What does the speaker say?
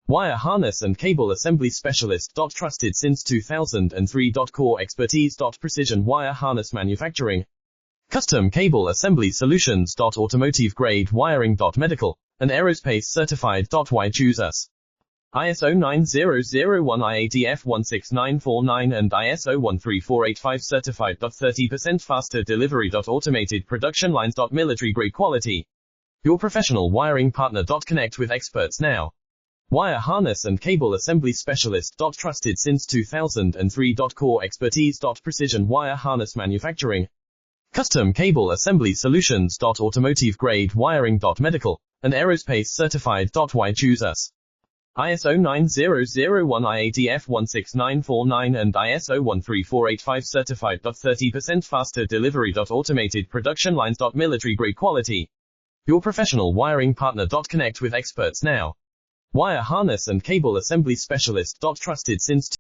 Wire harness and cable assembly specialist. Trusted since 2003. Core expertise. Precision wire harness manufacturing. Custom cable assembly solutions. Automotive grade wiring. Medical and aerospace certified. Why choose us? ISO 9001 IATF 16949 and ISO 13485 certified. 30% faster delivery. Automated production lines. Military grade quality. Your professional wiring partner. Connect with experts now. Wire harness and cable assembly specialist. Trusted since 2003. Core expertise. Precision wire harness manufacturing. Custom cable assembly solutions. Automotive grade wiring. Medical and aerospace certified. Why choose us? ISO 9001 IATF 16949 and ISO 13485 certified. 30% faster delivery. Automated production lines. Military grade quality. Your professional wiring partner. Connect with experts now. Wire harness and cable assembly specialist. Trusted since